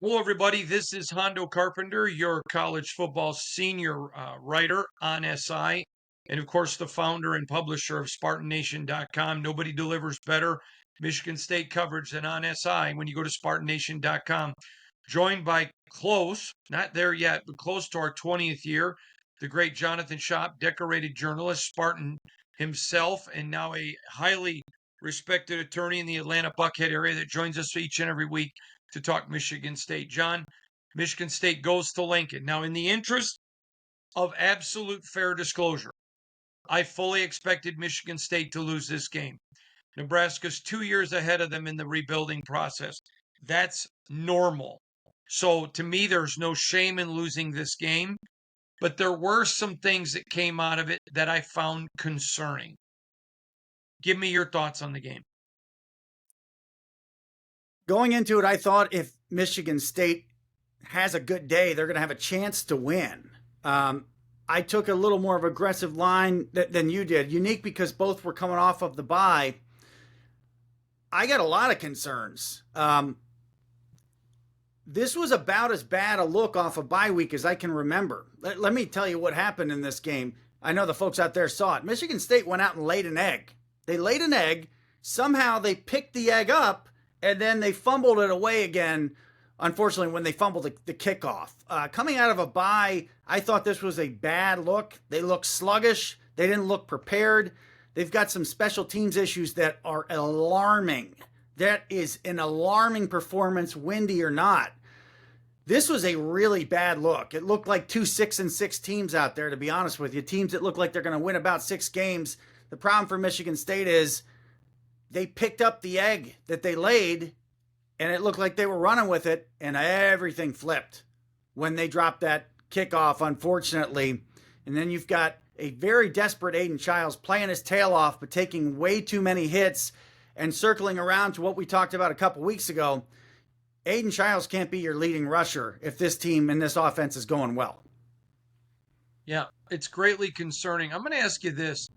Hello, everybody. This is Hondo Carpenter, your college football senior writer on SI, and of course, the founder and publisher of SpartanNation.com. Nobody delivers better Michigan State coverage than on SI when you go to SpartanNation.com. Joined by close, not there yet, but close to our 20th year, the great Jonathan Shop, decorated journalist, Spartan himself, and now a highly respected attorney in the Atlanta Buckhead area that joins us each and every week to talk Michigan State. John, Michigan State goes to Lincoln. Now, in the interest of absolute fair disclosure, I fully expected Michigan State to lose this game. Nebraska's 2 years ahead of them in the rebuilding process. That's normal. So to me, there's no shame in losing this game, but there were some things that came out of it that I found concerning. Give me your thoughts on the game. Going into it, I thought if Michigan State has a good day, they're going to have a chance to win. I took a little more of an aggressive line than you did. Unique because both were coming off of the bye. I got a lot of concerns. This was about as bad a look off a bye week as I can remember. Let me tell you what happened in this game. I know the folks out there saw it. Michigan State went out and laid an egg. They laid an egg. Somehow they picked the egg up, and then they fumbled it away again, unfortunately, when they fumbled the kickoff. Coming out of a bye, I thought this was a bad look. They looked sluggish. They didn't look prepared. They've got some special teams issues that are alarming. That is an alarming performance, windy or not. This was a really bad look. It looked like 2 6-6 teams out there, to be honest with you. Teams that look like they're going to win about 6 games. The problem for Michigan State is they picked up the egg that they laid, and it looked like they were running with it, and everything flipped when they dropped that kickoff, unfortunately. And then you've got a very desperate Aiden Childs playing his tail off, but taking way too many hits and circling around to what we talked about a couple weeks ago. Aiden Childs can't be your leading rusher if this team and this offense is going well. Yeah, it's greatly concerning. I'm going to ask you this.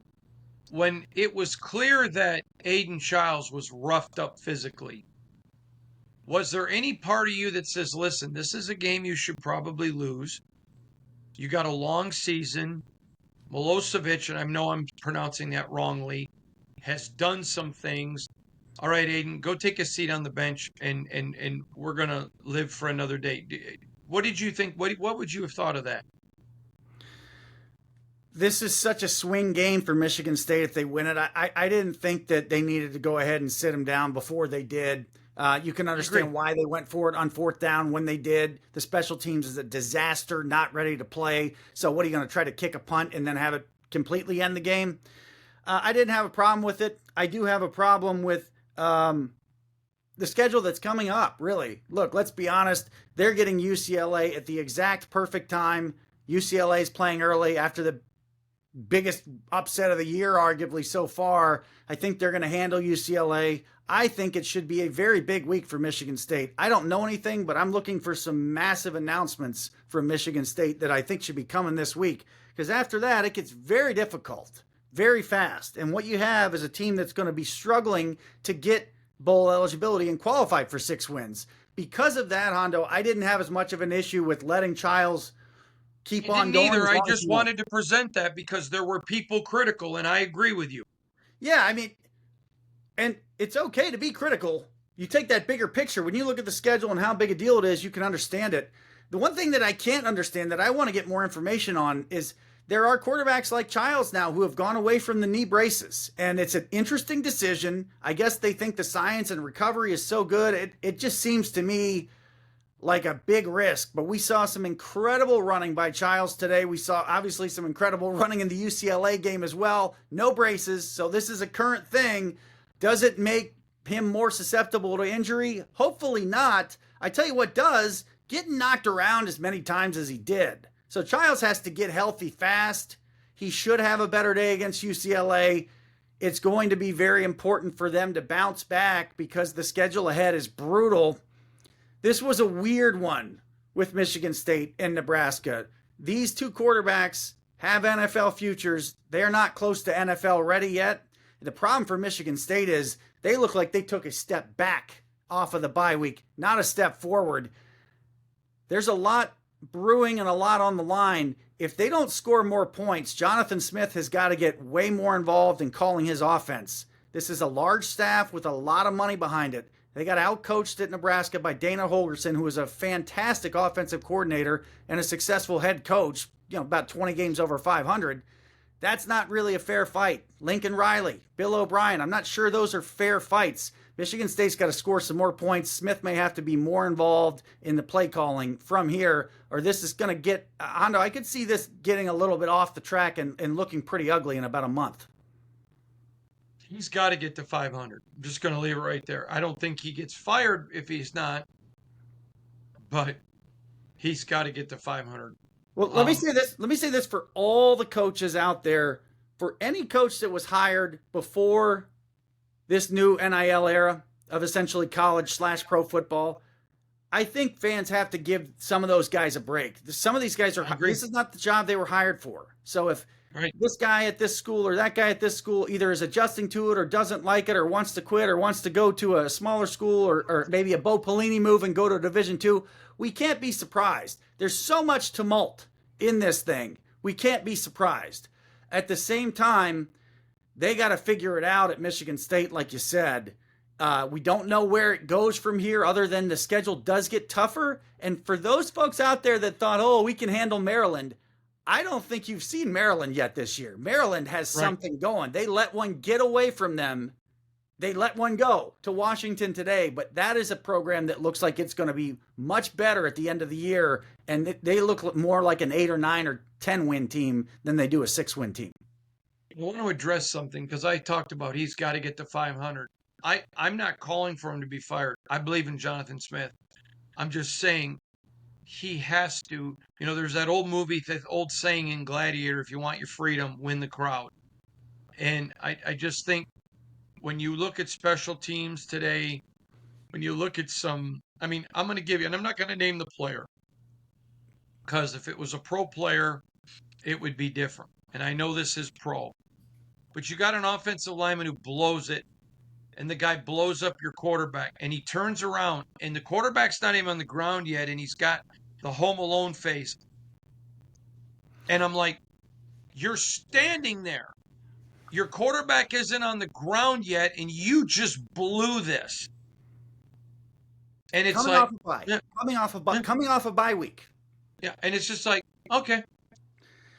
When it was clear that Aiden Childs was roughed up physically, was there any part of you that says, listen, this is a game you should probably lose? You got a long season. Milosevic, and I know I'm pronouncing that wrongly, has done some things. All right, Aiden, go take a seat on the bench, and we're going to live for another day. What did you think? What would you have thought of that? This is such a swing game for Michigan State if they win it. I didn't think that they needed to go ahead and sit him down before they did. You can understand why they went for it on 4th down when they did. The special teams is a disaster, not ready to play. So what are you going to try to kick a punt and then have it completely end the game? I didn't have a problem with it. I do have a problem with the schedule that's coming up, really. Look, let's be honest. They're getting UCLA at the exact perfect time. UCLA is playing early after the biggest upset of the year, arguably so far. I think they're going to handle UCLA. I think it should be a very big week for Michigan State. I don't know anything, but I'm looking for some massive announcements from Michigan State that I think should be coming this week. Because after that, it gets very difficult, very fast. And what you have is a team that's going to be struggling to get bowl eligibility and qualify for 6 wins. Because of that, Hondo, I didn't have as much of an issue with letting Childs keep on going. Neither. I just wanted to present that because there were people critical, and I agree with you. Yeah, I mean, and it's okay to be critical. You take that bigger picture. When you look at the schedule and how big a deal it is, you can understand it. The one thing that I can't understand that I want to get more information on is there are quarterbacks like Childs now who have gone away from the knee braces. And it's an interesting decision. I guess they think the science and recovery is so good. It just seems to me like a big risk. But we saw some incredible running by Childs today. We saw obviously some incredible running in the UCLA game as well. No braces. So this is a current thing. Does it make him more susceptible to injury? Hopefully not. I tell you what does, getting knocked around as many times as he did. So Childs has to get healthy fast. He should have a better day against UCLA. It's going to be very important for them to bounce back because the schedule ahead is brutal. This was a weird one with Michigan State and Nebraska. These 2 quarterbacks have NFL futures. They're not close to NFL ready yet. The problem for Michigan State is they look like they took a step back off of the bye week, not a step forward. There's a lot brewing and a lot on the line. If they don't score more points, Jonathan Smith has got to get way more involved in calling his offense. This is a large staff with a lot of money behind it. They got outcoached at Nebraska by Dana Holgorsen, who is a fantastic offensive coordinator and a successful head coach, about 20 games over 500. That's not really a fair fight. Lincoln Riley, Bill O'Brien, I'm not sure those are fair fights. Michigan State's got to score some more points. Smith may have to be more involved in the play calling from here, or this is going to get, Hondo, I could see this getting a little bit off the track and looking pretty ugly in about a month. He's got to get to 500. I'm just going to leave it right there. I don't think he gets fired if he's not, but he's got to get to 500. Well, let me say this. Let me say this for all the coaches out there. For any coach that was hired before this new NIL era of essentially college/pro football, I think fans have to give some of those guys a break. Some of these guys this is not the job they were hired for. So if this guy at this school or that guy at this school either is adjusting to it or doesn't like it or wants to quit or wants to go to a smaller school or maybe a Bo Pelini move and go to Division II, we can't be surprised. There's so much tumult in this thing. We can't be surprised. At the same time, they got to figure it out at Michigan State, like you said. We don't know where it goes from here other than the schedule does get tougher. And for those folks out there that thought, oh, we can handle Maryland, I don't think you've seen Maryland yet this year. Maryland has something going. They let one get away from them. They let one go to Washington today, but that is a program that looks like it's going to be much better at the end of the year, and they look more like an 8 or 9 or 10 win team than they do a 6-win team. I want to address something because I talked about he's got to get to 500. I'm not calling for him to be fired. I believe in Jonathan Smith. I'm just saying he has to. There's that old movie, that old saying in Gladiator, if you want your freedom, win the crowd. And I just think when you look at special teams today, when you look at I'm going to give you, and I'm not going to name the player, because if it was a pro player, it would be different. And I know this is pro. But you got an offensive lineman who blows it, and the guy blows up your quarterback, and he turns around, and the quarterback's not even on the ground yet, and he's got the Home Alone face. And I'm like, you're standing there. Your quarterback isn't on the ground yet, and you just blew this. And it's coming off a bye week. Yeah, and it's just like, okay.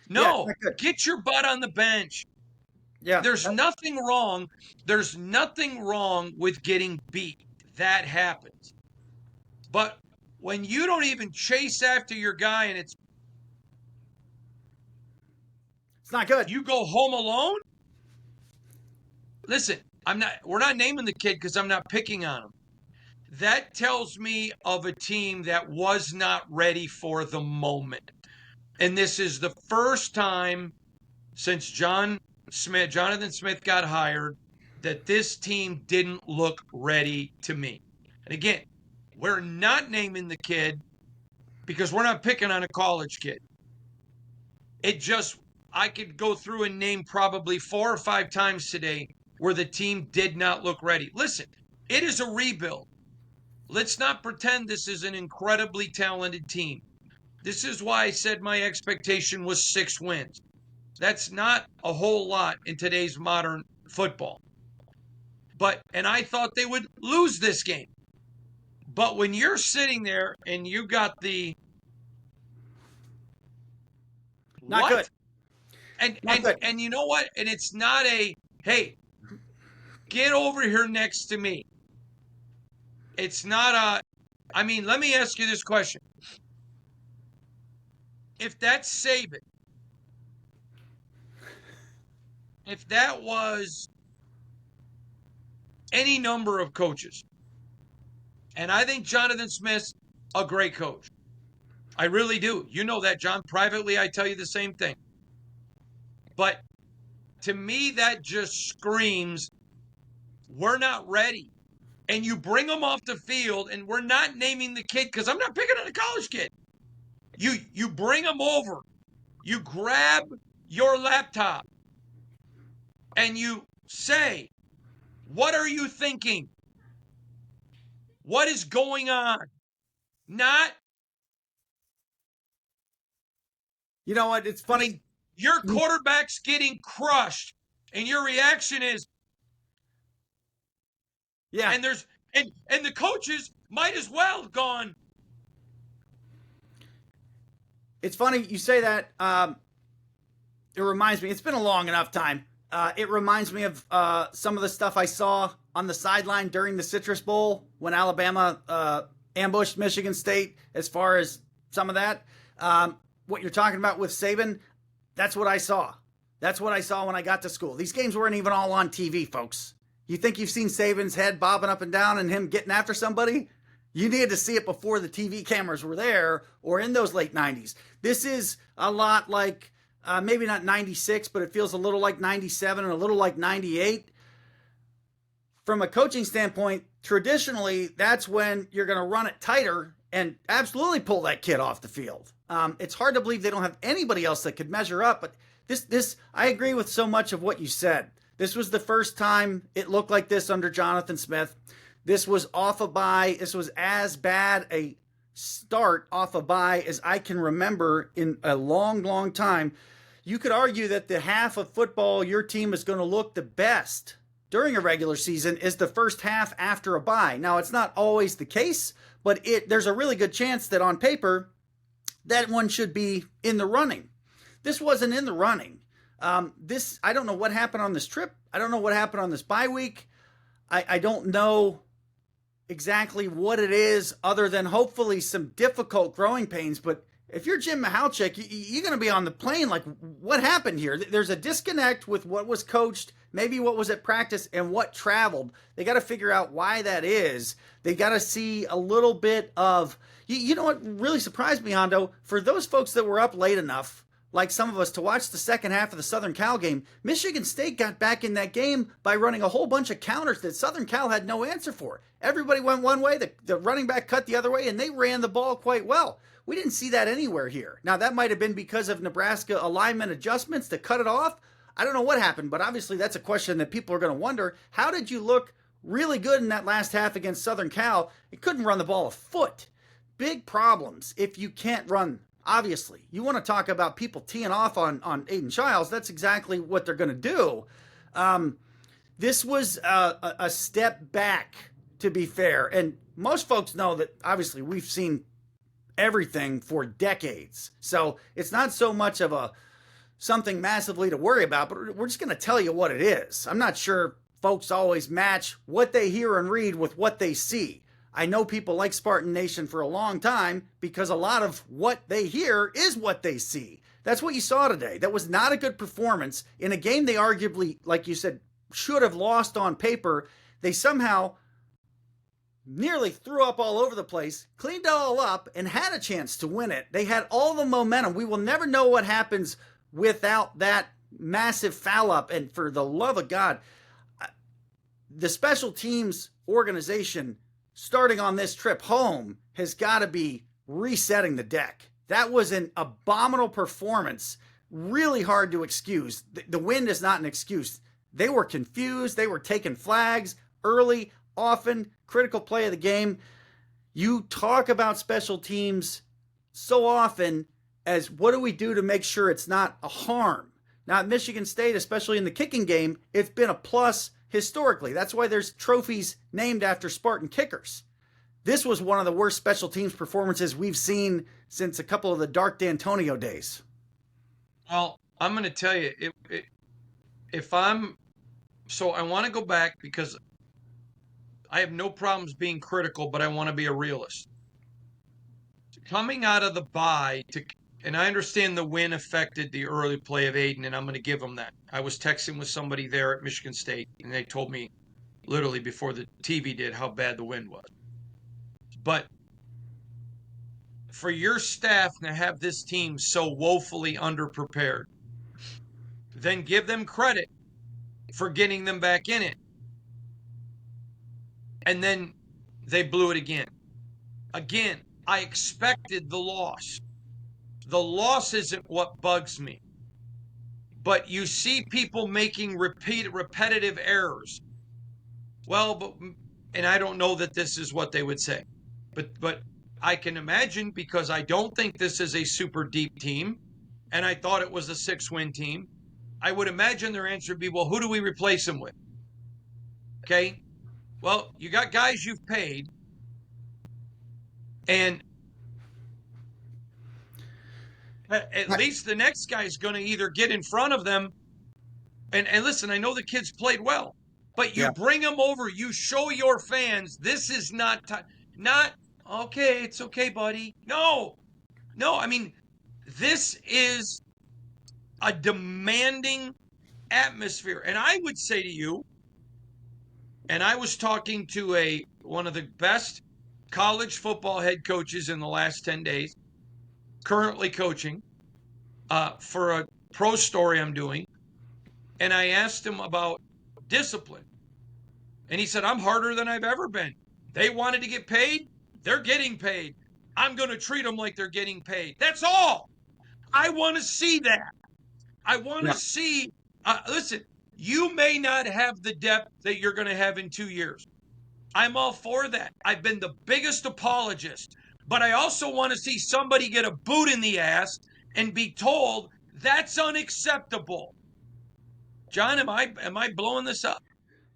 No, get your butt on the bench. Yeah. There's nothing wrong. There's nothing wrong with getting beat. That happens. But when you don't even chase after your guy and it's not good. You go home alone? Listen, we're not naming the kid because I'm not picking on him. That tells me of a team that was not ready for the moment. And this is the first time since Jonathan Smith got hired that this team didn't look ready to me. And again, we're not naming the kid because we're not picking on a college kid. I could go through and name probably 4 or 5 times today where the team did not look ready. Listen, it is a rebuild. Let's not pretend this is an incredibly talented team. This is why I said my expectation was 6 wins. That's not a whole lot in today's modern football. And I thought they would lose this game. But when you're sitting there and you got the not good. And you know what? And it's not hey, get over here next to me. It's not let me ask you this question. If that's Saban, if that was any number of coaches, and I think Jonathan Smith's a great coach. I really do. You know that, John. Privately, I tell you the same thing. But to me, that just screams, we're not ready. And you bring them off the field, and we're not naming the kid because I'm not picking on a college kid. You bring them over. You grab your laptop, and you say, what are you thinking? What is going on? Not, You know what? It's funny. I mean, your quarterback's getting crushed, and your reaction is, Yeah. and there's and the coaches might as well have gone. It's funny you say that. It reminds me. It's been a long enough time. It reminds me of some of the stuff I saw on the sideline during the Citrus Bowl when Alabama ambushed Michigan State. As far as some of that, what you're talking about with Saban, that's what I saw. That's what I saw when I got to school. These games weren't even all on TV, folks. You think you've seen Saban's head bobbing up and down and him getting after somebody? You needed to see it before the TV cameras were there or in those late 90s. This is a lot like, maybe not 96, but it feels a little like 97 and a little like 98. From a coaching standpoint, traditionally, that's when you're going to run it tighter and absolutely pull that kid off the field. It's hard to believe they don't have anybody else that could measure up, but I agree with so much of what you said. This was the first time it looked like this under Jonathan Smith. This was off a bye. This was as bad a start off a bye as I can remember in a long, long time. You could argue that the half of football your team is going to look the best during a regular season is the first half after a bye. Now, it's not always the case, but there's a really good chance that on paper, that one should be in the running. This wasn't in the running. I don't know what happened on this trip. I don't know what happened on this bye week. I don't know exactly what it is other than hopefully some difficult growing pains. But if you're Jim Michalczik, you're going to be on the plane like, what happened here? There's a disconnect with what was coached, maybe what was at practice, and what traveled. They got to figure out why that is. They got to see a little bit of, you know what really surprised me, Hondo? For those folks that were up late enough, like some of us, to watch the second half of the Southern Cal game, Michigan State got back in that game by running a whole bunch of counters that Southern Cal had no answer for. Everybody went one way, the running back cut the other way, and they ran the ball quite well. We didn't see that anywhere here. Now, that might have been because of Nebraska alignment adjustments to cut it off. I don't know what happened, but obviously that's a question that people are going to wonder. How did you look really good in that last half against Southern Cal? It couldn't run the ball a foot. Big problems if you can't run. Obviously, you want to talk about people teeing off on Aiden Childs. That's exactly what they're going to do. This was a step back, to be fair. And most folks know that obviously we've seen everything for decades. So it's not so much of something massively to worry about, but we're just going to tell you what it is. I'm not sure folks always match what they hear and read with what they see. I know people like Spartan Nation for a long time because a lot of what they hear is what they see. That's what you saw today. That was not a good performance in a game they arguably, like you said, should have lost on paper. They somehow nearly threw up all over the place, cleaned it all up, and had a chance to win it. They had all the momentum. We will never know what happens without that massive foul up. And for the love of God, the special teams organization starting on this trip home has got to be resetting the deck. That was an abominable performance. Really hard to excuse. The win is not an excuse. They were confused. They were taking flags early, often, critical play of the game. You talk about special teams so often as what do we do to make sure it's not a harm? Now, at Michigan State, especially in the kicking game, it's been a plus historically. That's why there's trophies named after Spartan kickers. This was one of the worst special teams performances we've seen since a couple of the Dark D'Antonio days. Well, I'm going to tell you, I want to go back because I have no problems being critical, but I want to be a realist. Coming out of the bye, and I understand the win affected the early play of Aiden, and I'm going to give them that. I was texting with somebody there at Michigan State, and they told me literally before the TV did how bad the win was. But for your staff to have this team so woefully underprepared, then give them credit for getting them back in it. And then they blew it again. Again, I expected the loss. The loss isn't what bugs me. But you see people making repetitive errors. Well, and I don't know that this is what they would say. But I can imagine, because I don't think this is a super deep team. and I thought it was a 6-win team, I would imagine their answer would be, well, who do we replace him with? Okay. Well, you got guys you've paid, and at least the next guy's going to either get in front of them. And listen, I know the kids played well, but you bring them over, you show your fans this is not okay. It's okay, buddy. No. I mean, this is a demanding atmosphere, and I would say to you, and I was talking to one of the best college football head coaches in the last 10 days, currently coaching for a pro story I'm doing. And I asked him about discipline. And he said, I'm harder than I've ever been. They wanted to get paid. They're getting paid. I'm going to treat them like they're getting paid. That's all. I want to see that. I want to see, listen, you may not have the depth that you're going to have in 2 years. I'm all for that. I've been the biggest apologist. But I also want to see somebody get a boot in the ass and be told that's unacceptable. John, am I blowing this up?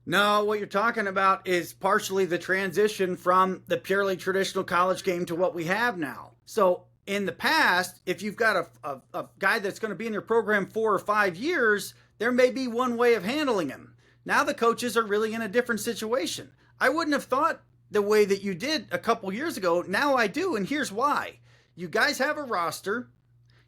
No, what you're talking about is partially the transition from the purely traditional college game to what we have now. So in the past, if you've got a guy that's going to be in your program 4 or 5 years, there may be one way of handling him. Now the coaches are really in a different situation. I wouldn't have thought the way that you did a couple years ago. Now I do, and here's why. You guys have a roster.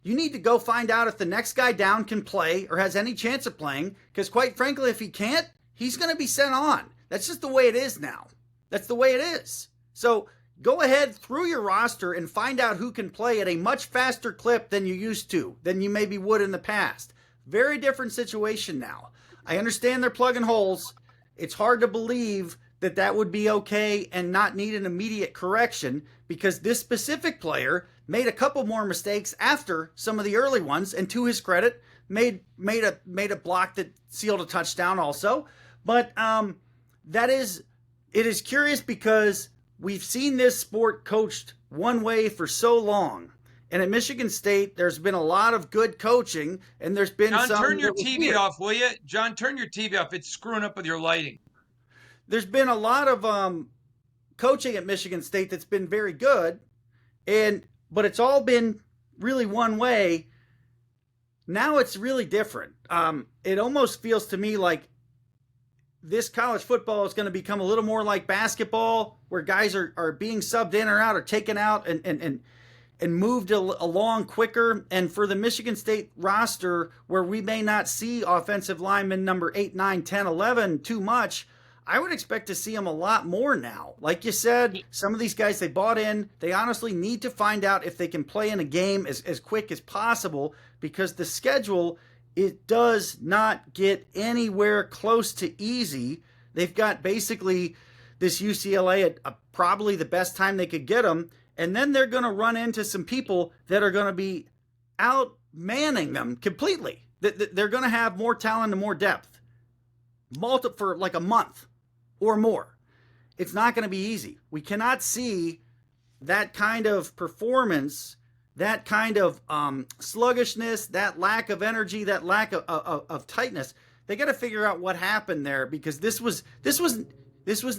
You need to go find out if the next guy down can play or has any chance of playing, because quite frankly, if he can't, he's going to be sent on. That's just the way it is now. That's the way it is. So go ahead through your roster and find out who can play at a much faster clip than you used to, than you maybe would in the past. Very different situation now. I understand they're plugging holes. It's hard to believe that that would be okay and not need an immediate correction, because this specific player made a couple more mistakes after some of the early ones, and to his credit, made a block that sealed a touchdown also. But it is curious because we've seen this sport coached one way for so long. And at Michigan State, there's been a lot of good coaching, and there's been John, some. turn your TV off, will you? John, turn your TV off. It's screwing up with your lighting. There's been a lot of coaching at Michigan State that's been very good, but it's all been really one way. Now it's really different. It almost feels to me like this college football is going to become a little more like basketball, where guys are being subbed in or out or taken out and moved along quicker. And for the Michigan State roster, where we may not see offensive lineman number 8, 9, 10, 11 too much, I would expect to see them a lot more now. Like you said, some of these guys they bought in, they honestly need to find out if they can play in a game as quick as possible, because the schedule, it does not get anywhere close to easy. They've got basically this UCLA at probably the best time they could get them, and then they're going to run into some people that are going to be out-manning them completely. They're going to have more talent and more depth. For like a month or more. It's not going to be easy. We cannot see that kind of performance, that kind of sluggishness, that lack of energy, that lack of tightness. They got to figure out what happened there, because this was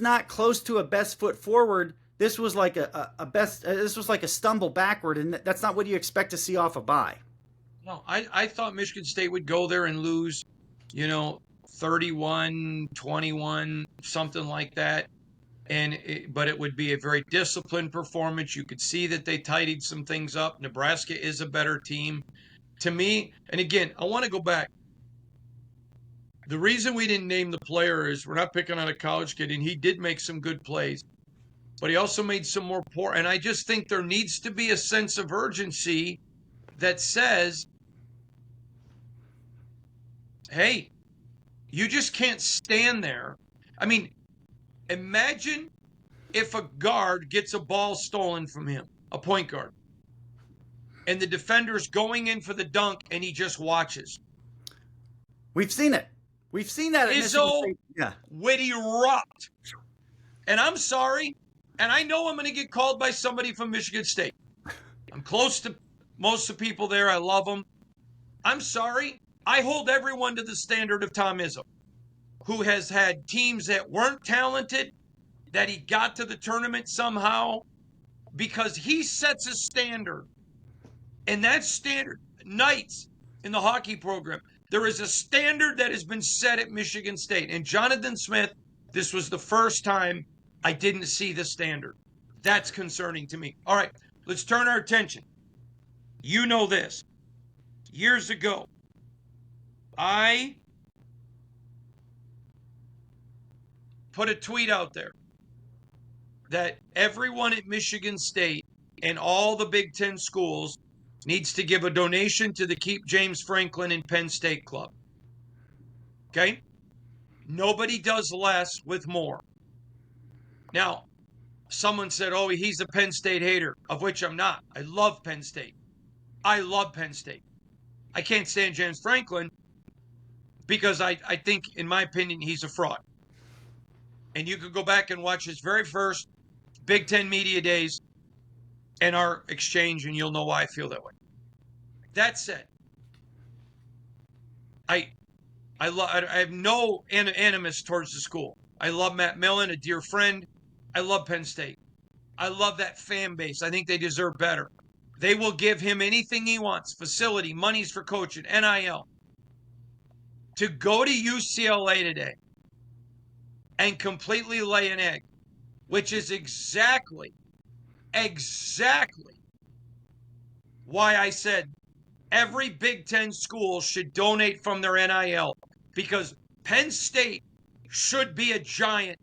not close to a best foot forward. This was like this was like a stumble backward, and that's not what you expect to see off a bye. No, I thought Michigan State would go there and lose, 31-21, something like that. But it would be a very disciplined performance. You could see that they tidied some things up. Nebraska is a better team. To me, and again, I want to go back. The reason we didn't name the player is we're not picking on a college kid, and he did make some good plays, but he also made some more poor. And I just think there needs to be a sense of urgency that says, hey, you just can't stand there. I mean, imagine if a guard gets a ball stolen from him, a point guard, and the defender's going in for the dunk and he just watches. We've seen it. We've seen that. Izzo would erupt. And I'm sorry, and I know I'm going to get called by somebody from Michigan State. I'm close to most of the people there. I love them. I'm sorry. I hold everyone to the standard of Tom Izzo, who has had teams that weren't talented, that he got to the tournament somehow, because he sets a standard. And that standard, Knights in the hockey program, there is a standard that has been set at Michigan State. And Jonathan Smith, this was the first time I didn't see the standard. That's concerning to me. All right, let's turn our attention. You know this. Years ago, I put a tweet out there that everyone at Michigan State and all the Big Ten schools needs to give a donation to the Keep James Franklin and Penn State Club. Okay? Nobody does less with more. Now, someone said, oh, he's a Penn State hater, of which I'm not. I love Penn State. I love Penn State. I can't stand James Franklin because I think, in my opinion, he's a fraud. And you could go back and watch his very first Big Ten Media Days and our exchange, and you'll know why I feel that way. That said, I have no animus towards the school. I love Matt Millen, a dear friend. I love Penn State. I love that fan base. I think they deserve better. They will give him anything he wants, facility, monies for coaching, NIL. To go to UCLA today and completely lay an egg, which is exactly why I said every Big Ten school should donate from their NIL, because Penn State should be a giant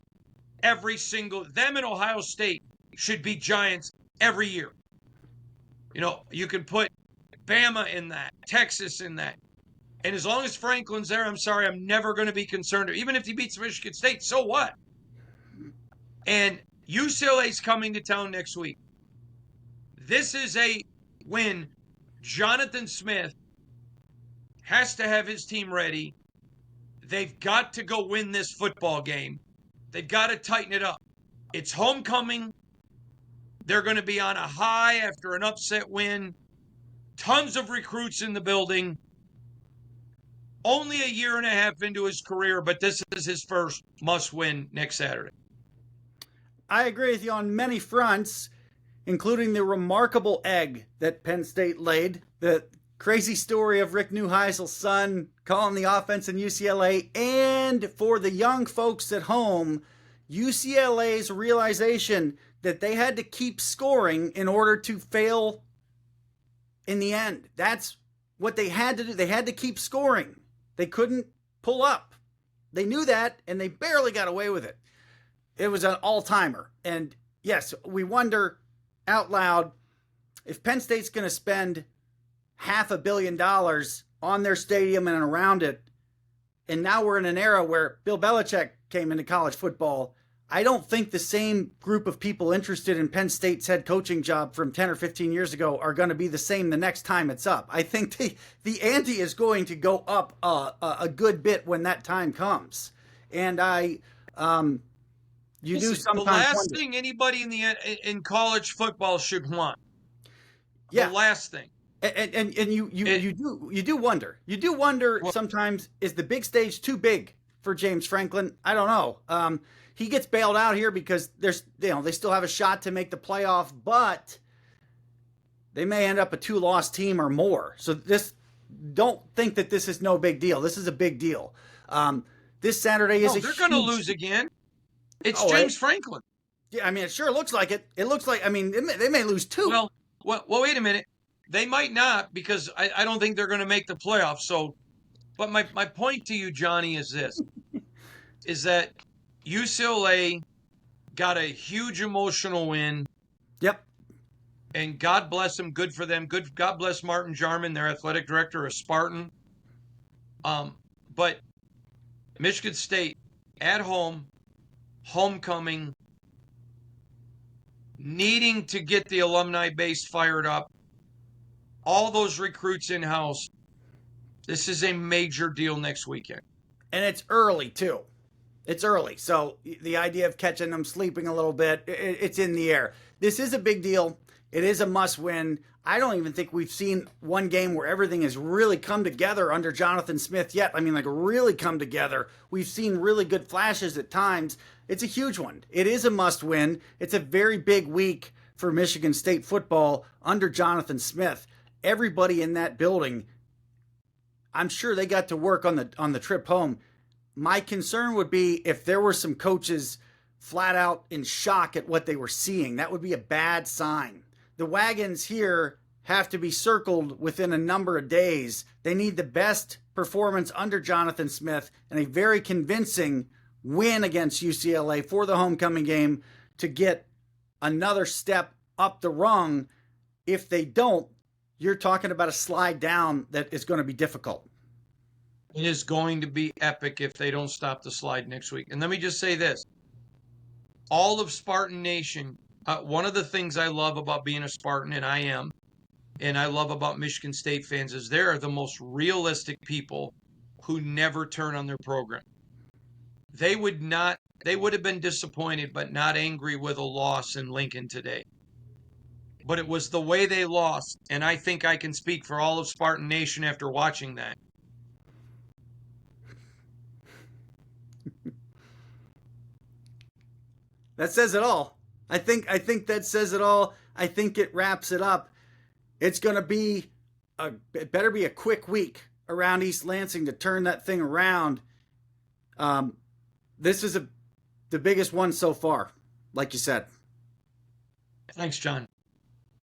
every single, them and Ohio State should be giants every year. You know, you can put Bama in that, Texas in that. And as long as Franklin's there, I'm sorry, I'm never going to be concerned. Even if he beats Michigan State, so what? And UCLA's coming to town next week. This is a win. Jonathan Smith has to have his team ready. They've got to go win this football game. They've got to tighten it up. It's homecoming. They're going to be on a high after an upset win. Tons of recruits in the building. Only a year and a half into his career, but this is his first must-win next Saturday. I agree with you on many fronts, including the remarkable egg that Penn State laid, the crazy story of Rick Neuheisel's son calling the offense in UCLA, and for the young folks at home, UCLA's realization that they had to keep scoring in order to fail in the end. That's what they had to do. They had to keep scoring. They couldn't pull up. They knew that, and they barely got away with it. It was an all-timer. And yes, we wonder out loud if Penn State's going to spend $500 million on their stadium and around it, and now we're in an era where Bill Belichick came into college football. I don't think the same group of people interested in Penn State's head coaching job from 10 or 15 years ago are going to be the same the next time it's up. I think the ante is going to go up a good bit when that time comes. And you do sometimes the last wonder. thing anybody in college football should want. Yeah. The last thing. And you do wonder. You do wonder sometimes, is the big stage too big for James Franklin? I don't know. He gets bailed out here because they still have a shot to make the playoff, but they may end up a 2-loss team or more. So don't think that this is no big deal. This is a big deal. This Saturday is they're going to lose again. It's James Franklin. Yeah, I mean, it sure looks like it. It looks like, I mean, they may lose 2. Well, wait a minute. They might not, because I don't think they're going to make the playoffs. So, but my point to you, Johnny, is this, is that UCLA got a huge emotional win. Yep. And God bless them. Good for them. God bless Martin Jarman, their athletic director of Spartan. But Michigan State at home, homecoming, needing to get the alumni base fired up, all those recruits in-house. This is a major deal next weekend. And it's early, too. It's early. So the idea of catching them sleeping a little bit, it's in the air. This is a big deal. It is a must win. I don't even think we've seen one game where everything has really come together under Jonathan Smith yet. I mean, like really come together. We've seen really good flashes at times. It's a huge one. It is a must win. It's a very big week for Michigan State football under Jonathan Smith. Everybody in that building, I'm sure they got to work on the trip home. My concern would be if there were some coaches flat out in shock at what they were seeing. That would be a bad sign. The wagons here have to be circled within a number of days. They need the best performance under Jonathan Smith and a very convincing win against UCLA for the homecoming game to get another step up the rung. If they don't, you're talking about a slide down that is going to be difficult. It is going to be epic if they don't stop the slide next week. And let me just say this. All of Spartan Nation, one of the things I love about being a Spartan, and I am, and I love about Michigan State fans, is they're the most realistic people who never turn on their program. They would have been disappointed, but not angry with a loss in Lincoln today. But it was the way they lost, and I think I can speak for all of Spartan Nation after watching that. That says it all. I think that says it all. I think it wraps it up. It's going to be it better be a quick week around East Lansing to turn that thing around. This is the biggest one so far, like you said. Thanks, John.